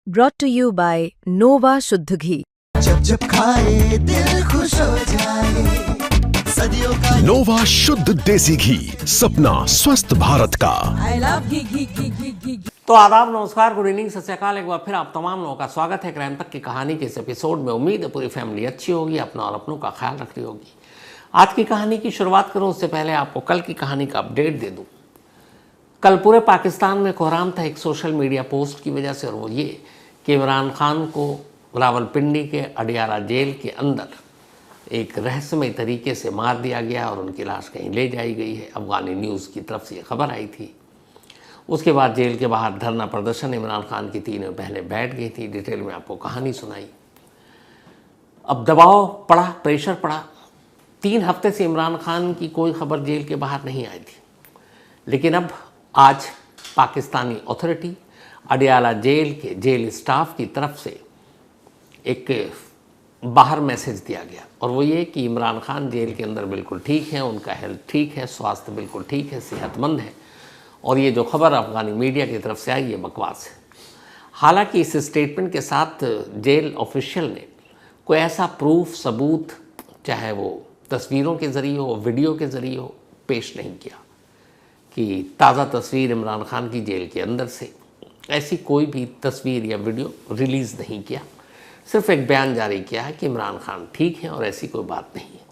brought to you by Nova शुद्ध घी। जब जब खाए दिल खुश हो जाए, सदियों का नोवा शुद्ध देसी घी, सपना स्वस्थ भारत का। I love घी। तो आदाब, नमस्कार, गुड इवनिंग, सत श्री अकाल। एक बार फिर आप तमाम लोगों का स्वागत है क्राइम तक की कहानी के इस एपिसोड में। उम्मीद है पूरी फैमिली अच्छी होगी, अपना और अपनों का ख्याल रख रही होगी। आज की कहानी की शुरुआत करूं उससे पहले आपको कल की कहानी का अपडेट दे दूं। कल पूरे पाकिस्तान में कोहराम था एक सोशल मीडिया पोस्ट की वजह से, और वो ये कि इमरान खान को रावलपिंडी के अडियाला जेल के अंदर एक रहस्यमय तरीके से मार दिया गया और उनकी लाश कहीं ले जाई गई है। अफगानी न्यूज़ की तरफ से ये खबर आई थी। उसके बाद जेल के बाहर धरना प्रदर्शन इमरान खान की तीनों बहनें बैठ गई थी। डिटेल में आपको कहानी सुनाई। अब दबाव पड़ा, प्रेशर पड़ा। 3 हफ्ते से इमरान खान की कोई खबर जेल के बाहर नहीं आई थी, लेकिन अब आज पाकिस्तानी अथॉरिटी अडियाला जेल के जेल स्टाफ की तरफ से एक बाहर मैसेज दिया गया, और वो ये कि इमरान खान जेल के अंदर बिल्कुल ठीक है, उनका हेल्थ ठीक है, स्वास्थ्य बिल्कुल ठीक है, सेहतमंद है, और ये जो खबर अफगानी मीडिया की तरफ से आई ये बकवास है। हालांकि इस स्टेटमेंट के साथ जेल ऑफिशियल ने कोई ऐसा प्रूफ, सबूत, चाहे वो तस्वीरों के ज़रिए हो, वीडियो के ज़रिए हो, पेश नहीं किया कि ताज़ा तस्वीर इमरान खान की जेल के अंदर से, ऐसी कोई भी तस्वीर या वीडियो रिलीज़ नहीं किया। सिर्फ एक बयान जारी किया है कि इमरान खान ठीक है और ऐसी कोई बात नहीं है।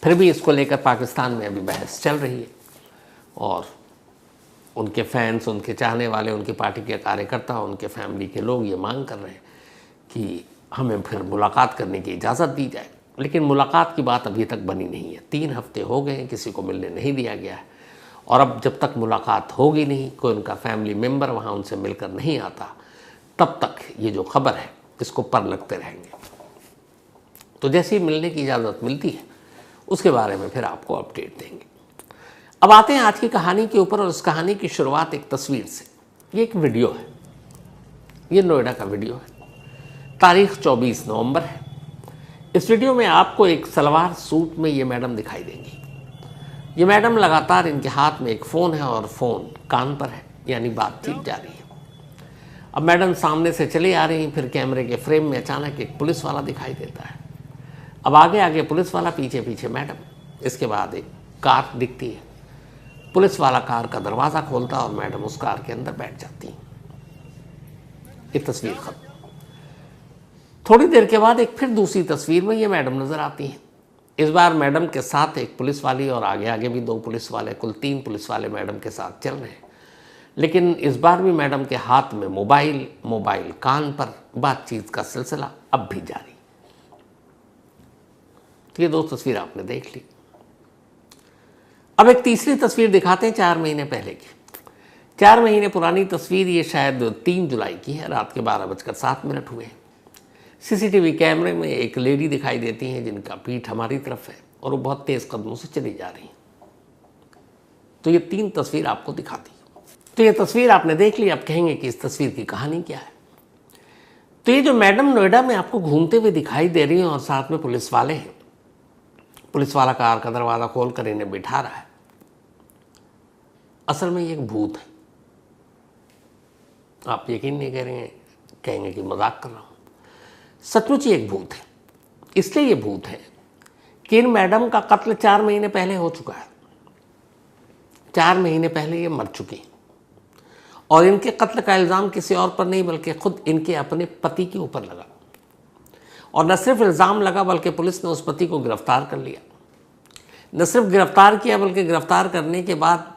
फिर भी इसको लेकर पाकिस्तान में अभी बहस चल रही है, और उनके फैंस, उनके चाहने वाले, उनकी पार्टी के कार्यकर्ता, उनके फैमिली के लोग ये मांग कर रहे हैं कि हमें फिर मुलाकात करने की इजाज़त दी जाए। लेकिन मुलाकात की बात अभी तक बनी नहीं है। 3 हफ्ते हो गए हैं, किसी को मिलने नहीं दिया गया है, और अब जब तक मुलाकात होगी नहीं, कोई उनका फैमिली मेम्बर वहाँ उनसे मिलकर नहीं आता, तब तक ये जो खबर है इसको पर लगते रहेंगे। तो जैसे ही मिलने की इजाज़त मिलती है उसके बारे में फिर आपको अपडेट देंगे। अब आते हैं आज की कहानी के ऊपर, और इस कहानी की शुरुआत एक तस्वीर से। ये एक वीडियो है, ये नोएडा का वीडियो है। तारीख 24 नवंबर है। इस वीडियो में आपको एक सलवार सूट में ये मैडम दिखाई देंगी। ये मैडम लगातार, इनके हाथ में एक फ़ोन है और फ़ोन कान पर है, यानी बातचीत जारी है। अब मैडम सामने से चली आ रही हैं, फिर कैमरे के फ्रेम में अचानक एक पुलिस वाला दिखाई देता है। अब आगे आगे पुलिस वाला, पीछे पीछे मैडम। इसके बाद एक कार दिखती है। पुलिस वाला कार का दरवाज़ा खोलता और मैडम उस कार के अंदर बैठ जाती है। ये तस्वीर खत्म। थोड़ी देर के बाद एक फिर दूसरी तस्वीर में ये मैडम नज़र आती हैं। इस बार मैडम के साथ एक पुलिस वाली और आगे आगे भी 2 पुलिस वाले, कुल 3 पुलिस वाले मैडम के साथ चल रहे हैं। लेकिन इस बार भी मैडम के हाथ में मोबाइल कान पर, बातचीत का सिलसिला अब भी जारी। तो ये 2 तस्वीर आपने देख ली। अब एक तीसरी तस्वीर दिखाते हैं 4 महीने पहले की। 4 महीने पुरानी तस्वीर, ये शायद 3 जुलाई की है। रात के 12:07 हुए हैं। सीसीटीवी कैमरे में एक लेडी दिखाई देती हैं जिनका पीठ हमारी तरफ है, और वो बहुत तेज़ कदमों से चली जा रही हैं। तो ये 3 तस्वीर आपको दिखाती। तो ये तस्वीर आपने देख ली। आप कहेंगे कि इस तस्वीर की कहानी क्या है। तो ये जो मैडम नोएडा में आपको घूमते हुए दिखाई दे रही हैं और साथ में पुलिस वाले हैं, पुलिस वाला कार का दरवाज़ा खोलकर इन्हें बिठा रहा है, असल में ये एक भूत है। आप यकीन नहीं करेंगे, कहेंगे कि मजाक कर रहा हूँ। सचमुच ही एक भूत है। इसलिए ये भूत है कि इन मैडम का कत्ल 4 महीने पहले हो चुका है। 4 महीने पहले ये मर चुकी, और इनके कत्ल का इल्ज़ाम किसी और पर नहीं बल्कि खुद इनके अपने पति के ऊपर लगा। और न सिर्फ इल्ज़ाम लगा बल्कि पुलिस ने उस पति को गिरफ्तार कर लिया। न सिर्फ गिरफ्तार किया बल्कि गिरफ्तार करने के बाद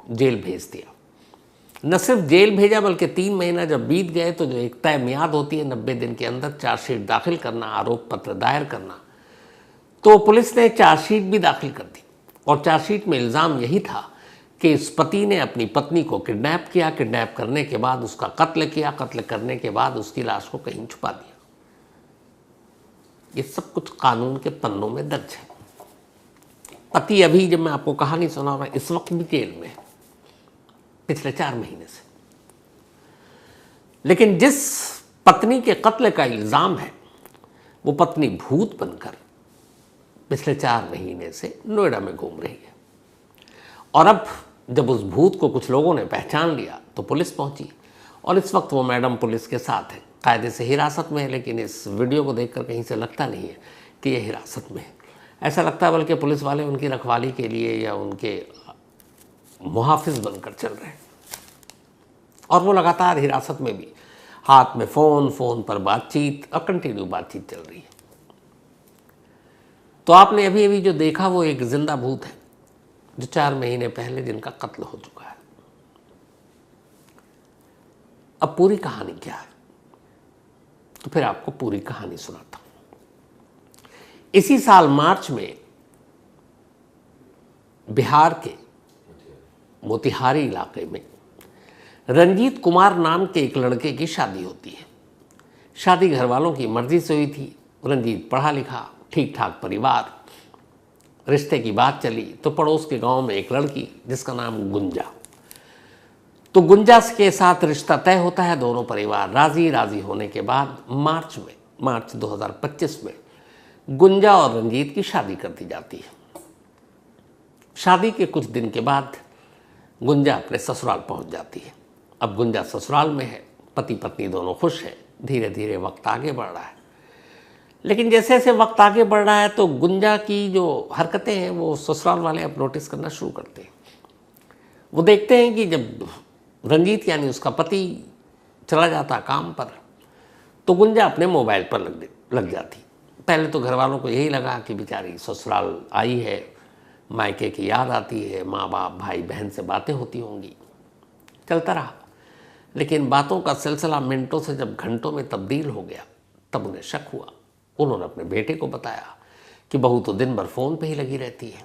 जेल भेज दिया। न सिर्फ जेल भेजा बल्कि 3 महीना जब बीत गए तो जो एक तय मियाद होती है 90 दिन के अंदर चार्जशीट दाखिल करना, आरोप पत्र दायर करना, तो पुलिस ने चार्जशीट भी दाखिल कर दी। और चार्जशीट में इल्ज़ाम यही था कि इस पति ने अपनी पत्नी को किडनैप किया, किडनैप करने के बाद उसका कत्ल किया, कत्ल करने के बाद उसकी लाश को कहीं छुपा दिया। ये सब कुछ कानून के पन्नों में दर्ज है। पति अभी, जब मैं आपको कहानी सुना रहा हूं, इस वक्त भी जेल में है, पिछले 4 महीने से। लेकिन जिस पत्नी के कत्ल का इल्ज़ाम है वो पत्नी भूत बनकर पिछले 4 महीने से नोएडा में घूम रही है। और अब जब उस भूत को कुछ लोगों ने पहचान लिया तो पुलिस पहुंची और इस वक्त वो मैडम पुलिस के साथ है, कायदे से हिरासत में है, लेकिन इस वीडियो को देखकर कहीं से लगता नहीं है कि ये हिरासत में है। ऐसा लगता है बल्कि पुलिस वाले उनकी रखवाली के लिए या उनके मुहाफिज बनकर चल रहे हैं। और वो लगातार हिरासत में भी, हाथ में फ़ोन पर बातचीत और कंटिन्यू बातचीत चल रही है। तो आपने अभी अभी जो देखा वो एक जिंदा भूत है जो 4 महीने पहले जिनका कत्ल हो चुका है। अब पूरी कहानी क्या है, तो फिर आपको पूरी कहानी सुनाता हूं। इसी साल मार्च में बिहार के मोतिहारी इलाके में रंजीत कुमार नाम के एक लड़के की शादी होती है। शादी घर वालों की मर्जी से हुई थी। रंजीत पढ़ा लिखा, ठीक ठाक परिवार। रिश्ते की बात चली तो पड़ोस के गांव में एक लड़की जिसका नाम गुंजा, तो गुंजा के साथ रिश्ता तय होता है। दोनों परिवार राजी होने के बाद मार्च 2025 में गुंजा और रंजीत की शादी कर दी जाती है। शादी के कुछ दिन के बाद गुंजा अपने ससुराल पहुंच जाती है। अब गुंजा ससुराल में है, पति पत्नी दोनों खुश हैं। धीरे धीरे वक्त आगे बढ़ रहा है, लेकिन जैसे जैसे वक्त आगे बढ़ रहा है तो गुंजा की जो हरकतें हैं वो ससुराल वाले अब नोटिस करना शुरू करते हैं। वो देखते हैं कि जब रंजीत यानी उसका पति चला जाता काम पर तो गुंजा अपने मोबाइल पर लग जाती। पहले तो घर वालों को यही लगा कि बेचारी ससुराल आई है, मायके की याद आती है, माँ बाप भाई बहन से बातें होती होंगी। चलता रहा, लेकिन बातों का सिलसिला मिनटों से जब घंटों में तब्दील हो गया तब उन्हें शक हुआ। उन्होंने अपने बेटे को बताया कि बहू तो दिन भर फ़ोन पे ही लगी रहती है।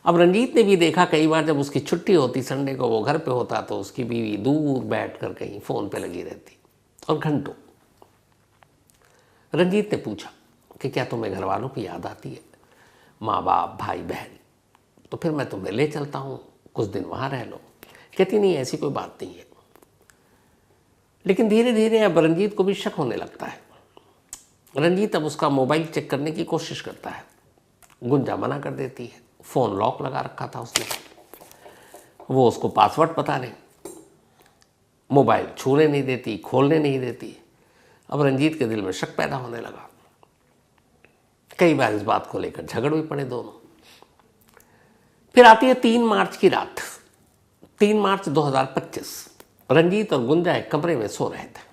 अब रंजीत ने भी देखा कई बार जब उसकी छुट्टी होती, संडे को वो घर पे होता, तो उसकी बीवी दूर बैठकर कहीं फ़ोन पे लगी रहती और घंटों। रंजीत ने पूछा कि क्या तुम्हें घर वालों की याद आती है, माँ बाप भाई बहन? तो फिर मैं तुम्हें ले चलता हूँ, कुछ दिन वहाँ रह लो। कहती नहीं, ऐसी कोई बात नहीं है। लेकिन धीरे धीरे अब रंजीत को भी शक होने लगता है। रंजीत अब उसका मोबाइल चेक करने की कोशिश करता है। गुंजा मना कर देती है। फ़ोन लॉक लगा रखा था उसने, वो उसको पासवर्ड पता नहीं, मोबाइल छूने नहीं देती, खोलने नहीं देती। अब रंजीत के दिल में शक पैदा होने लगा। कई बार इस बात को लेकर झगड़ भी पड़े दोनों। फिर आती है 3 मार्च की रात। 3 मार्च 2025 रंजीत और गुंजा एक कमरे में सो रहे थे।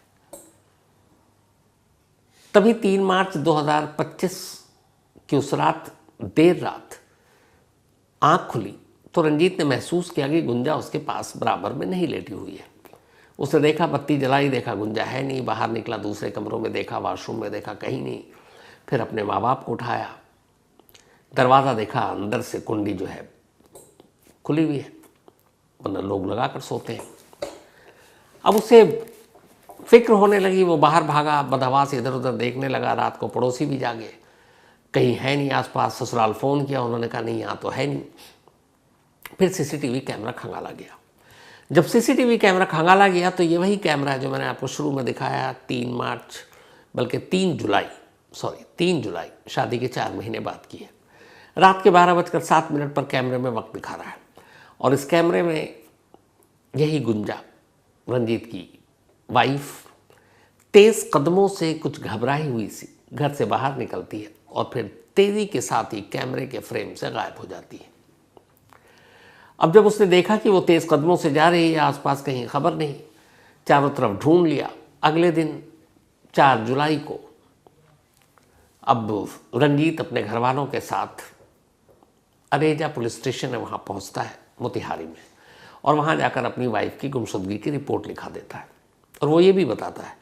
तभी 3 मार्च 2025 की उस रात देर रात आंख खुली तो रंजीत ने महसूस किया कि गुंजा उसके पास बराबर में नहीं लेटी हुई है। उसने देखा, बत्ती जलाई, देखा गुंजा है नहीं। बाहर निकला, दूसरे कमरों में देखा, वॉशरूम में देखा, कहीं नहीं। फिर अपने माँ बाप को उठाया, दरवाज़ा देखा, अंदर से कुंडी जो है खुली हुई है, वरना लोग लगा कर सोते हैं। अब उसे फिक्र होने लगी। वो बाहर भागा, बदहवास इधर उधर देखने लगा। रात को पड़ोसी भी जागे, कहीं है नहीं आसपास। ससुराल फ़ोन किया, उन्होंने कहा नहीं, यहाँ तो है नहीं। फिर सीसीटीवी कैमरा खंगाला गया। जब सीसीटीवी कैमरा खंगाला गया तो ये वही कैमरा है जो मैंने आपको शुरू में दिखाया। 3 जुलाई शादी के 4 महीने बाद की है। रात के 12:07 पर कैमरे में वक्त दिखा रहा है और इस कैमरे में यही गुंजा, रंजीत की वाइफ, तेज़ कदमों से कुछ घबराई हुई सी घर से बाहर निकलती है और फिर तेज़ी के साथ ही कैमरे के फ्रेम से गायब हो जाती है। अब जब उसने देखा कि वो तेज़ कदमों से जा रही है, आसपास कहीं खबर नहीं, चारों तरफ ढूंढ लिया। अगले दिन 4 जुलाई को अब रंजीत अपने घर वालों के साथ अरेजा पुलिस स्टेशन है, वहाँ पहुँचता है मोतिहारी में, और वहाँ जाकर अपनी वाइफ की गुमशुदगी की रिपोर्ट लिखा देता है। और वो ये भी बताता है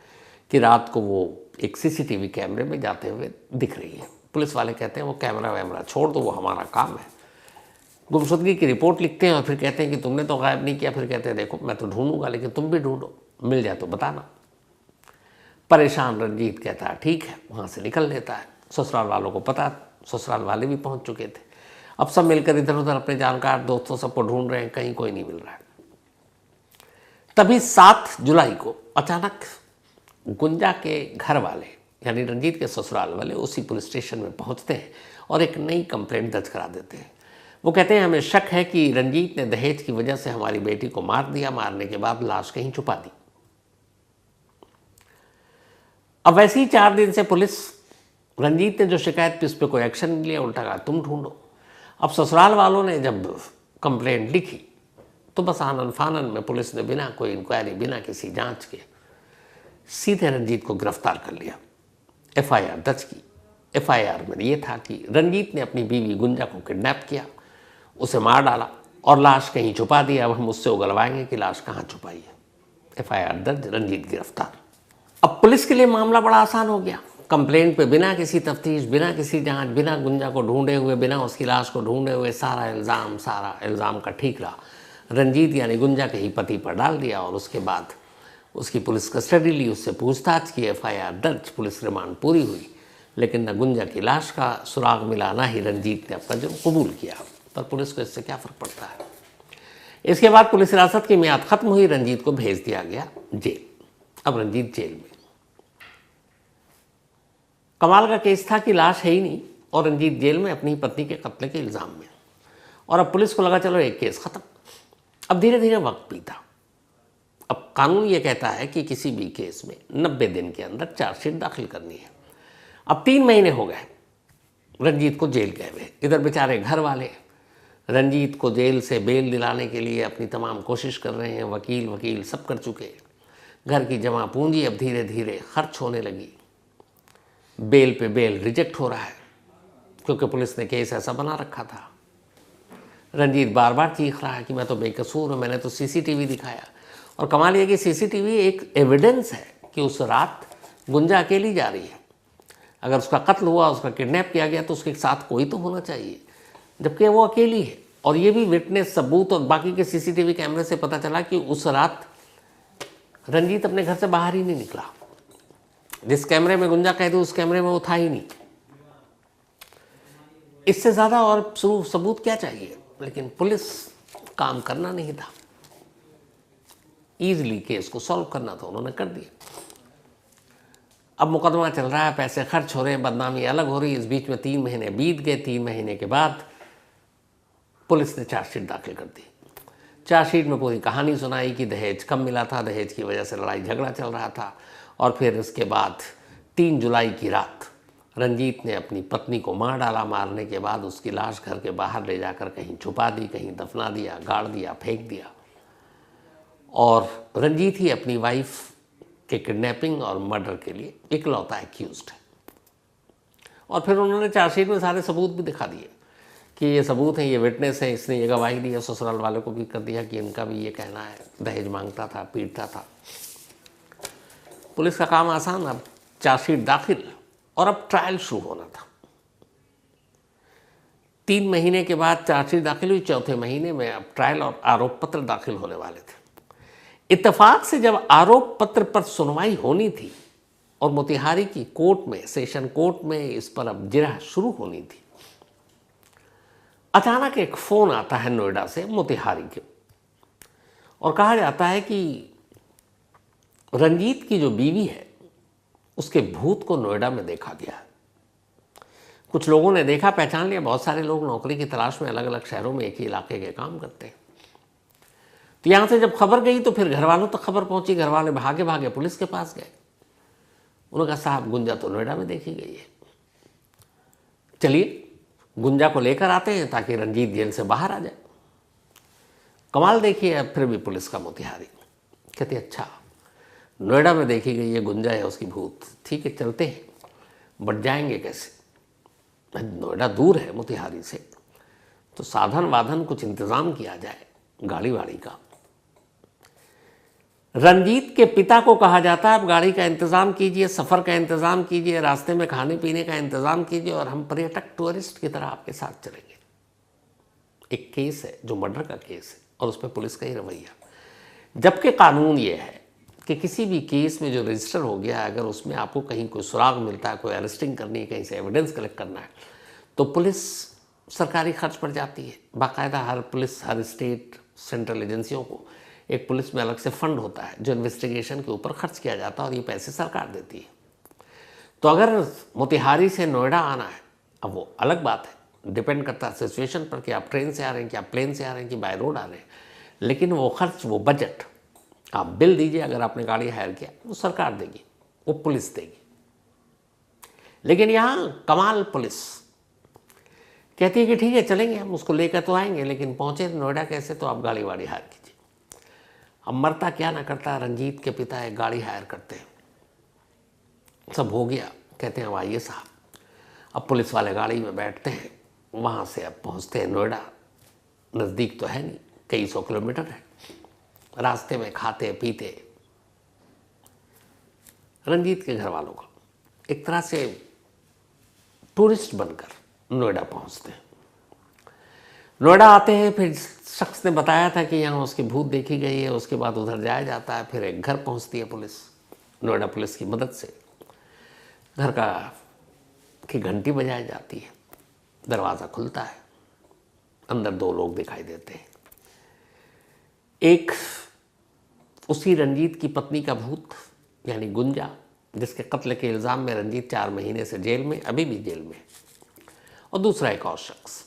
कि रात को वो एक सीसीटीवी कैमरे में जाते हुए दिख रही है। पुलिस वाले कहते हैं वो कैमरा वैमरा छोड़ दो, वो हमारा काम है। गुमशुदगी की रिपोर्ट लिखते हैं और फिर कहते हैं कि तुमने तो गायब नहीं किया। फिर कहते हैं देखो मैं तो ढूंढूंगा, लेकिन तुम भी ढूंढो, मिल जाए तो बताना। परेशान रंजीत कहता है ठीक है, वहाँ से निकल लेता है। ससुराल वालों को पता, ससुराल वाले भी पहुँच चुके थे। अब सब मिलकर इधर उधर अपने जानकार दोस्तों सबको ढूंढ रहे हैं, कहीं कोई नहीं मिल रहा है। तभी 7 जुलाई को अचानक गुंजा के घर वाले यानी रंजीत के ससुराल वाले उसी पुलिस स्टेशन में पहुंचते हैं और एक नई कंप्लेंट दर्ज करा देते हैं। वो कहते हैं हमें शक है कि रंजीत ने दहेज की वजह से हमारी बेटी को मार दिया, मारने के बाद लाश कहीं छुपा दी। अब वैसे ही 4 दिन से पुलिस, रंजीत ने जो शिकायत की उस पर कोई एक्शन नहीं लिया, उल्टा कहा तुम ढूंढो। अब ससुराल वालों ने जब कंप्लेंट लिखी तो बस आनन फानन में पुलिस ने बिना कोई इंक्वायरी, बिना किसी जांच के सीधे रंजीत को गिरफ्तार कर लिया, एफआईआर दर्ज की। एफआईआर में ये था कि रंजीत ने अपनी बीवी गुंजा को किडनैप किया, उसे मार डाला और लाश कहीं छुपा दी। अब हम उससे उगलवाएंगे कि लाश कहाँ छुपाई है। एफआईआर दर्ज, रंजीत गिरफ्तार। अब पुलिस के लिए मामला बड़ा आसान हो गया। कंप्लेंट पे बिना किसी तफ्तीश, बिना किसी जांच, बिना गुंजा को ढूंढे हुए, बिना उसकी लाश को ढूंढे हुए सारा इल्ज़ाम का ठीकरा रंजीत यानी गुंजा के ही पति पर डाल दिया और उसके बाद उसकी पुलिस कस्टडी ली, उससे पूछताछ की, एफआईआर दर्ज, पुलिस रिमांड पूरी हुई। लेकिन न गुंजा की लाश का सुराग मिला, ना ही रंजीत ने अपना जुर्म कबूल किया। पर पुलिस को इससे क्या फ़र्क पड़ता है। इसके बाद पुलिस हिरासत की मियाद खत्म हुई, रंजीत को भेज दिया गया जेल। अब रंजीत जेल में। कमाल का केस था कि लाश है ही नहीं और रंजीत जेल में अपनी पत्नी के कत्ल के इल्ज़ाम में। और अब पुलिस को लगा चलो एक केस ख़त्म। अब धीरे धीरे वक्त बीता। अब कानून ये कहता है कि किसी भी केस में 90 दिन के अंदर चार्जशीट दाखिल करनी है। अब 3 महीने हो गए रंजीत को जेल गए हुए। इधर बेचारे घर वाले रंजीत को जेल से बेल दिलाने के लिए अपनी तमाम कोशिश कर रहे हैं। वकील सब कर चुके। घर की जमा पूंजी अब धीरे धीरे खर्च होने लगी। बेल पे बेल रिजेक्ट हो रहा है क्योंकि पुलिस ने केस ऐसा बना रखा था। रंजीत बार बार चीख रहा है कि मैं तो बेकसूर हूँ, मैंने तो सीसीटीवी दिखाया। और कमाल ये कि सीसीटीवी एक एविडेंस है कि उस रात गुंजा अकेली जा रही है। अगर उसका कत्ल हुआ, उसका किडनैप किया गया तो उसके साथ कोई तो होना चाहिए, जबकि वो अकेली है। और ये भी विटनेस, सबूत और बाकी के सीसीटीवी कैमरे से पता चला कि उस रात रंजीत अपने घर से बाहर ही नहीं निकला। जिस कैमरे में गुंजा कैद उस कैमरे में वो था ही नहीं। इससे ज़्यादा और सबूत क्या चाहिए। लेकिन पुलिस काम करना नहीं था, ईजिली केस को सॉल्व करना था, उन्होंने कर दिया। अब मुकदमा चल रहा है, पैसे खर्च हो रहे हैं, बदनामी अलग हो रही है। इस बीच में 3 महीने बीत गए। 3 महीने के बाद पुलिस ने चार्जशीट दाखिल कर दी। चार्जशीट में पूरी कहानी सुनाई कि दहेज कम मिला था, दहेज की वजह से लड़ाई झगड़ा चल रहा था। और फिर इसके बाद 3 जुलाई की रात रंजीत ने अपनी पत्नी को मार डाला। मारने के बाद उसकी लाश घर के बाहर ले जाकर कहीं छुपा दी, कहीं दफना दिया, गाड़ दिया, फेंक दिया। और रंजीत ही अपनी वाइफ के किडनैपिंग और मर्डर के लिए इकलौता एक्यूज्ड है। और फिर उन्होंने चार्जशीट में सारे सबूत भी दिखा दिए कि ये सबूत हैं, ये विटनेस है, इसने ये गवाही दी है। ससुराल वालों को भी कर दिया कि इनका भी ये कहना है, दहेज मांगता था, पीटता था। पुलिस का काम आसान। अब चार्जशीट दाखिल और अब ट्रायल शुरू होना था। 3 महीने के बाद चार्जशीट दाखिल हुई। 4थे महीने में अब ट्रायल और आरोप पत्र दाखिल होने वाले थे। इत्तेफाक से जब आरोप पत्र पर सुनवाई होनी थी और मोतिहारी की कोर्ट में, सेशन कोर्ट में इस पर अब जिरह शुरू होनी थी, अचानक एक फ़ोन आता है नोएडा से मोतिहारी के और कहा जाता है कि रंजीत की जो बीवी है उसके भूत को नोएडा में देखा गया है। कुछ लोगों ने देखा, पहचान लिया। बहुत सारे लोग नौकरी की तलाश में अलग अलग शहरों में एक ही इलाके के काम करते हैं। तो यहाँ से जब खबर गई तो फिर घर वालों तक खबर पहुंची। घर वाले भागे भागे पुलिस के पास गए। उन्होंने कहा साहब गुंजा तो नोएडा में देखी गई है, चलिए गुंजा को लेकर आते हैं ताकि रंजीत जेल से बाहर आ जाए। कमाल देखिए। अब फिर भी पुलिस का मोतिहारी कहती अच्छा नोएडा में देखी गई है, गुंजा है उसकी भूत, ठीक है चलते हैं, बट जाएंगे कैसे? नोएडा दूर है मोतिहारी से, तो साधन वाधन कुछ इंतज़ाम किया जाए, गाड़ी वाड़ी का। रंजीत के पिता को कहा जाता है अब गाड़ी का इंतज़ाम कीजिए, सफ़र का इंतज़ाम कीजिए, रास्ते में खाने पीने का इंतज़ाम कीजिए और हम पर्यटक टूरिस्ट की तरह आपके साथ चलेंगे। एक केस है जो मर्डर का केस है और उस पर पुलिस का ही रवैया। जबकि कानून ये है कि किसी भी केस में जो रजिस्टर हो गया है, अगर उसमें आपको कहीं कोई सुराग मिलता है, कोई अरेस्टिंग करनी है, कहीं से एविडेंस कलेक्ट करना है, तो पुलिस सरकारी खर्च पड़ जाती है। बाकायदा हर पुलिस, हर स्टेट सेंट्रल एजेंसियों को एक पुलिस में अलग से फंड होता है जो इन्वेस्टिगेशन के ऊपर खर्च किया जाता है और ये पैसे सरकार देती है। तो अगर मोतिहारी से नोएडा आना है, अब वो अलग बात है, डिपेंड करता है सिचुएशन पर कि आप ट्रेन से आ रहे हैं, कि आप प्लेन से आ रहे हैं, कि बाय रोड आ रहे हैं। लेकिन वो खर्च, वो बजट आप बिल दीजिए, अगर आपने गाड़ी हायर किया वो सरकार देगी, वो पुलिस देगी। लेकिन यहाँ कमाल, पुलिस कहती है कि ठीक है चलेंगे, हम उसको लेकर तो आएंगे, लेकिन पहुँचे नोएडा कैसे, तो आप गाड़ी वाड़ी हायर कीजिए। अब मरता क्या ना करता, रंजीत के पिता एक गाड़ी हायर करते हैं, सब हो गया, कहते हैं अब आइए साहब। अब पुलिस वाले गाड़ी में बैठते हैं, वहाँ से अब पहुँचते हैं नोएडा। नज़दीक तो है नहीं, कई 100 किलोमीटर है। रास्ते में खाते पीते रंजीत के घर वालों का एक तरह से टूरिस्ट बनकर नोएडा पहुँचते हैं। नोएडा आते हैं, फिर शख्स ने बताया था कि यहाँ उसकी भूत देखी गई है, उसके बाद उधर जाया जाता है। फिर एक घर पहुँचती है पुलिस, नोएडा पुलिस की मदद से। घर की घंटी बजाई जाती है, दरवाज़ा खुलता है, अंदर 2 लोग दिखाई देते हैं। एक उसी रंजीत की पत्नी का भूत यानी गुंजा, जिसके कत्ल के इल्ज़ाम में रंजीत 4 महीने से जेल में, अभी भी जेल में, और दूसरा एक और शख्स।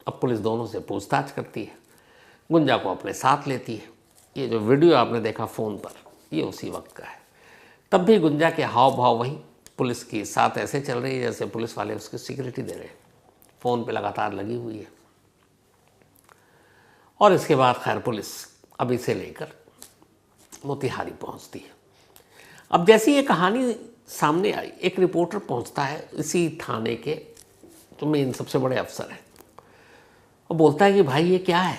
अब पुलिस दोनों से पूछताछ करती है, गुंजा को अपने साथ लेती है। ये जो वीडियो आपने देखा फ़ोन पर, ये उसी वक्त का है। तब भी गुंजा के हाव भाव वही, पुलिस के साथ ऐसे चल रही है जैसे पुलिस वाले उसकी सिक्योरिटी दे रहे हैं, फ़ोन पे लगातार लगी हुई है। और इसके बाद खैर पुलिस अब इसे लेकर मोतिहारी पहुंचती है। अब जैसी ये कहानी सामने आई, एक रिपोर्टर पहुंचता है इसी थाने के जो मेन सबसे बड़े अफसर हैं, और बोलता है कि भाई ये क्या है,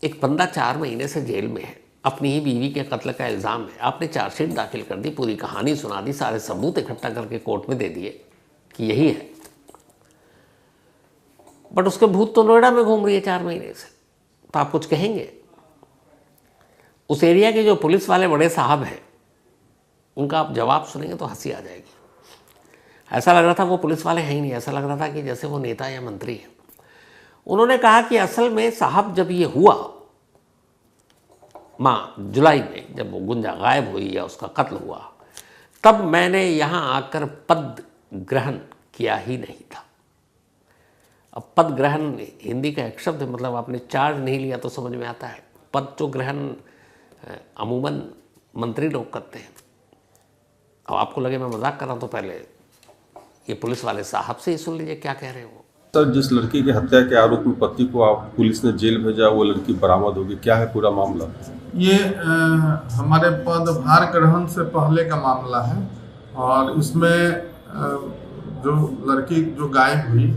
एक बंदा 4 महीने से जेल में है, अपनी ही बीवी के कत्ल का इल्ज़ाम है, आपने चार्जशीट दाखिल कर दी, पूरी कहानी सुना दी, सारे सबूत इकट्ठा करके कोर्ट में दे दिए कि यही है, बट उसके भूत तो नोएडा में घूम रही है 4 महीने से, तो आप कुछ कहेंगे? उस एरिया के जो पुलिस वाले बड़े साहब हैं, उनका आप जवाब सुनेंगे तो हंसी आ जाएगी। ऐसा लग रहा था वो पुलिस वाले हैं ही नहीं, ऐसा लग रहा था कि जैसे वो नेता या मंत्री हैं। उन्होंने कहा कि असल में साहब जब ये हुआ जुलाई में, जब वो गुंजा गायब हुई या उसका कत्ल हुआ, तब मैंने यहाँ आकर पद ग्रहण किया ही नहीं था। अब पद ग्रहण हिंदी का एक शब्द है, मतलब आपने चार्ज नहीं लिया तो समझ में आता है। पद तो ग्रहण अमूमन मंत्री लोग करते हैं। अब आपको लगे मैं मजाक कर रहा हूँ तो पहले ये पुलिस वाले साहब से ही सुन लीजिए क्या कह रहे हैं वो। सर, जिस लड़की की हत्या के आरोप में पति को आप पुलिस ने जेल भेजा, वो लड़की बरामद होगी, क्या है पूरा मामला? ये हमारे पदभार ग्रहण से पहले का मामला है, और इसमें जो लड़की जो गायब हुई,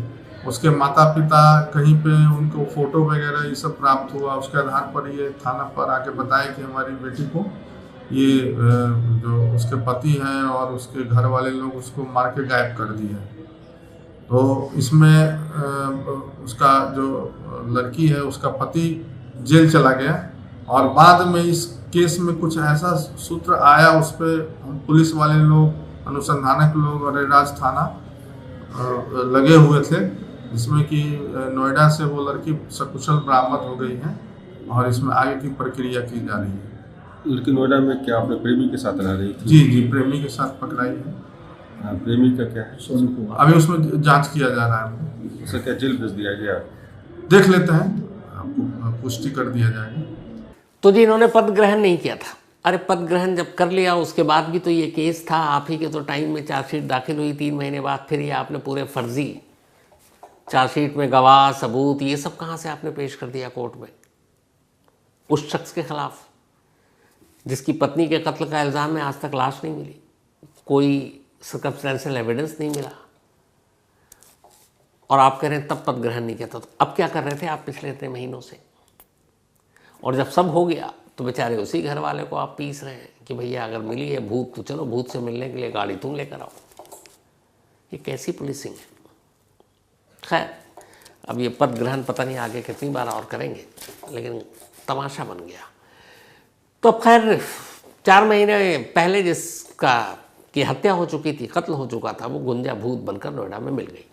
उसके माता पिता कहीं पे उनको फोटो वगैरह ये सब प्राप्त हुआ, उसके आधार पर ये थाना पर आके बताया कि हमारी बेटी को ये जो उसके पति हैं और उसके घर वाले लोग उसको मार के गायब कर दिए। तो इसमें उसका जो लड़की है उसका पति जेल चला गया, और बाद में इस केस में कुछ ऐसा सूत्र आया, उस पर पुलिस वाले लोग, अनुसंधानक लोग और राज थाना लगे हुए थे, जिसमें कि नोएडा से वो लड़की सकुशल बरामद हो गई है और इसमें आगे की प्रक्रिया की जा रही है। लड़की नोएडा में क्या अपने प्रेमी के साथ रह रही थी? जी, प्रेमी के साथ पकड़ाई है। प्रेमी का क्या है? अभी उसमें जांच किया जा रहा है। उसे क्या जेल भेज दिया गया? देख लेते हैं, आपको पुष्टि कर दिया जाएगा। तो जी इन्होंने पद ग्रहण नहीं किया था। अरे पद ग्रहण जब कर लिया उसके बाद भी तो ये केस था, आप ही के तो टाइम में चार्जशीट दाखिल हुई 3 महीने बाद, फिर ये आपने पूरे फर्जी चार्जशीट में गवाह सबूत ये सब कहाँ से आपने पेश कर दिया कोर्ट में उस शख्स के खिलाफ जिसकी पत्नी के कत्ल का इल्ज़ाम है। आज तक लाश नहीं मिली, कोई सर्कमस्टेंशियल एविडेंस नहीं मिला, और आप कह रहे हैं तब पद ग्रहण नहीं किया था। तो अब क्या कर रहे थे आप पिछले इतने महीनों से? और जब सब हो गया तो बेचारे उसी घर वाले को आप पीस रहे हैं कि भैया अगर मिली है भूत तो चलो भूत से मिलने के लिए गाड़ी तुम लेकर आओ। ये कैसी पुलिसिंग है? खैर, अब ये पद ग्रहण पता नहीं आगे कितनी बार और करेंगे, लेकिन तमाशा बन गया। तो अब खैर 4 महीने पहले जिसका की हत्या हो चुकी थी, कत्ल हो चुका था, वो गुंजा भूत बनकर नोएडा में मिल गई।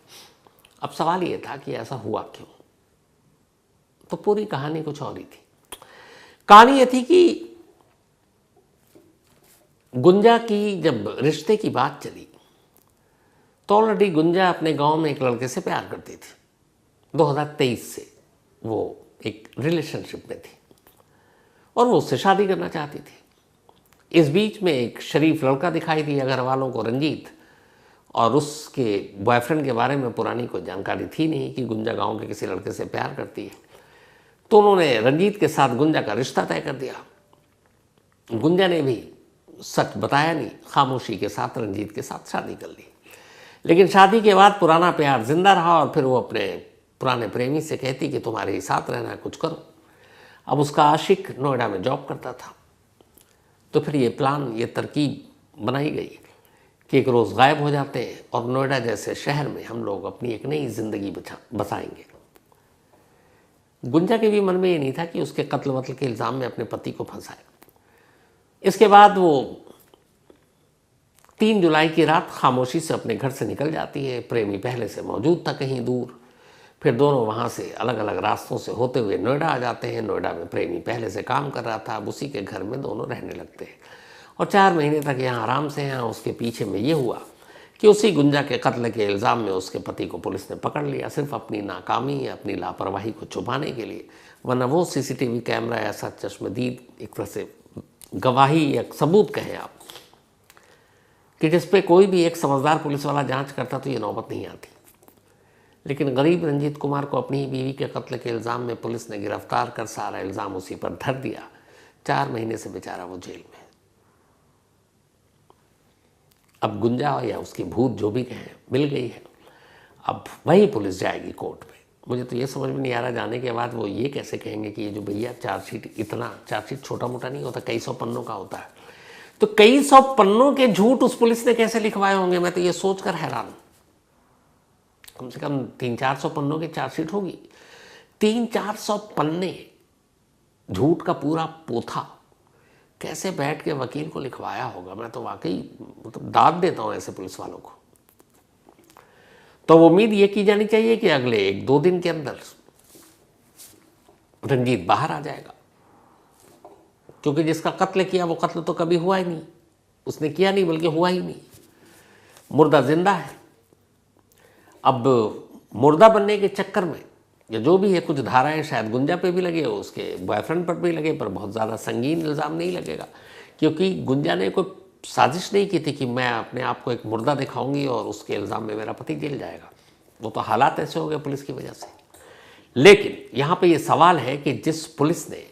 अब सवाल ये था कि ऐसा हुआ क्यों? तो पूरी कहानी कुछ और ही थी। कहानी ये थी कि गुंजा की जब रिश्ते की बात चली तो ऑलरेडी गुंजा अपने गांव में एक लड़के से प्यार करती थी। 2023 से वो एक रिलेशनशिप में थी और वो उससे शादी करना चाहती थी। इस बीच में एक शरीफ लड़का दिखाई दिया घर वालों को, रंजीत, और उसके बॉयफ्रेंड के बारे में पुरानी कोई जानकारी थी नहीं कि गुंजा गांव के किसी लड़के से प्यार करती है। तो उन्होंने रंजीत के साथ गुंजा का रिश्ता तय कर दिया। गुंजा ने भी सच बताया नहीं, खामोशी के साथ रंजीत के साथ शादी कर ली। लेकिन शादी के बाद पुराना प्यार जिंदा रहा और फिर वो अपने पुराने प्रेमी से कहती कि तुम्हारे ही साथ रहना है, कुछ करो। अब उसका आशिक नोएडा में जॉब करता था। तो फिर ये प्लान, ये तरकीब बनाई गई कि एक रोज़ गायब हो जाते हैं और नोएडा जैसे शहर में हम लोग अपनी एक नई जिंदगी बसाएंगे। गुंजा के भी मन में ये नहीं था कि उसके कत्ल वत्ल के इल्ज़ाम में अपने पति को फंसाए। इसके बाद वो 3 जुलाई की रात खामोशी से अपने घर से निकल जाती है। प्रेमी पहले से मौजूद था कहीं दूर। फिर दोनों वहाँ से अलग अलग रास्तों से होते हुए नोएडा आ जाते हैं। नोएडा में प्रेमी पहले से काम कर रहा था, अब उसी के घर में दोनों रहने लगते हैं और 4 महीने तक यहाँ आराम से हैं। उसके पीछे में ये हुआ कि उसी गुंजा के कत्ल के इल्ज़ाम में उसके पति को पुलिस ने पकड़ लिया, सिर्फ अपनी नाकामी या अपनी लापरवाही को छुपाने के लिए। वरना वो सीसीटीवी कैमरा ऐसा चश्मदीद, एक तरह से गवाही या सबूत कहें आप, कि जिस पे कोई भी एक समझदार पुलिस वाला जांच करता तो ये नौबत नहीं आती। लेकिन गरीब रंजीत कुमार को अपनी ही बीवी के कत्ल के इल्ज़ाम में पुलिस ने गिरफ्तार कर सारा इल्ज़ाम उसी पर धर दिया। 4 महीने से बेचारा वो जेल में। अब गुंजा या उसकी भूत जो भी कहें मिल गई है। अब वही पुलिस जाएगी कोर्ट में। मुझे तो ये समझ में नहीं आ रहा जाने के बाद वो ये कैसे कहेंगे कि ये जो भैया चार्जशीट, इतना चार्जशीट छोटा मोटा नहीं होता, कई 100 पन्नों का होता है। तो कई 100 पन्नों के झूठ उस पुलिस ने कैसे लिखवाए होंगे, मैं तो ये सोचकर हैरान हूं। कम से कम 300-400 पन्नों की चार्जशीट होगी। 300-400 पन्ने झूठ का पूरा पोथा कैसे बैठ के वकील को लिखवाया होगा। मैं तो वाकई मतलब दाद देता हूं ऐसे पुलिस वालों को। तो उम्मीद ये की जानी चाहिए कि अगले 1-2 दिन के अंदर रंजीत बाहर आ जाएगा, क्योंकि जिसका कत्ल किया वो कत्ल तो कभी हुआ ही नहीं, उसने किया नहीं बल्कि हुआ ही नहीं। मुर्दा जिंदा है। अब मुर्दा बनने के चक्कर में या जो भी है, कुछ धाराएं शायद गुंजा पे भी लगे, उसके बॉयफ्रेंड पर भी लगे, पर बहुत ज़्यादा संगीन इल्ज़ाम नहीं लगेगा, क्योंकि गुंजा ने कोई साजिश नहीं की थी कि मैं अपने आप को एक मुर्दा दिखाऊंगी और उसके इल्ज़ाम में मेरा पति जेल जाएगा। वो तो हालात ऐसे हो गए पुलिस की वजह से। लेकिन यहाँ पे ये सवाल है कि जिस पुलिस ने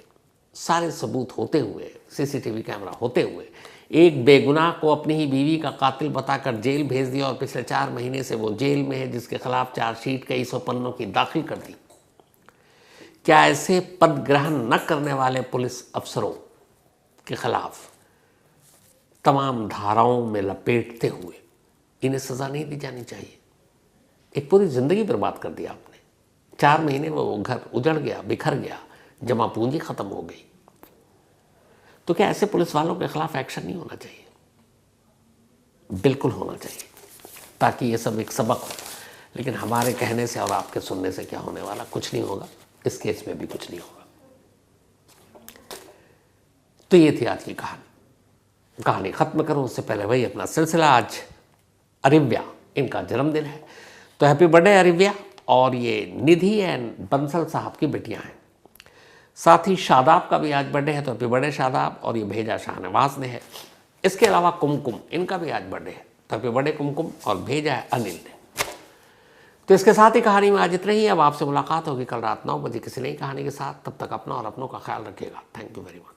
सारे सबूत होते हुए, सीसीटीवी कैमरा होते हुए, एक बेगुनाह को अपनी ही बीवी का कातिल बताकर जेल भेज दिया और पिछले 4 महीने से वो जेल में है, जिसके खिलाफ चार्जशीट कई 100 पन्नों की दाखिल कर दी, क्या ऐसे पद ग्रहण न करने वाले पुलिस अफसरों के खिलाफ तमाम धाराओं में लपेटते हुए इन्हें सजा नहीं दी जानी चाहिए? एक पूरी जिंदगी बर्बाद कर दिया आपने। 4 महीने में वो घर उजड़ गया, बिखर गया, जमा पूंजी खत्म हो गई। तो क्या ऐसे पुलिस वालों के खिलाफ एक्शन नहीं होना चाहिए? बिल्कुल होना चाहिए, ताकि ये सब एक सबक हो। लेकिन हमारे कहने से और आपके सुनने से क्या होने वाला? कुछ नहीं होगा। इस केस में भी कुछ नहीं होगा। तो ये थी आज की कहानी खत्म करूं उससे पहले वही अपना सिलसिला। आज अरिव्या, इनका जन्मदिन है, तो हैप्पी बर्थडे अरिव्या। और ये निधि एंड बंसल साहब की बेटियां हैं। साथ ही शादाब का भी आज बर्थडे है, तो हैप्पी बर्थडे शादाब। और ये भेजा शाहनवाज ने है। इसके अलावा कुमकुम, इनका भी आज बर्थडे है, तो हैप्पी बर्थडे कुमकुम। और भेजा है अनिल ने। तो इसके साथ ही कहानी में आज इतना ही। अब आपसे मुलाकात होगी कल रात 9 बजे किसी नई कहानी के साथ। तब तक अपना और अपनों का ख्याल रखिएगा। Thank you very much.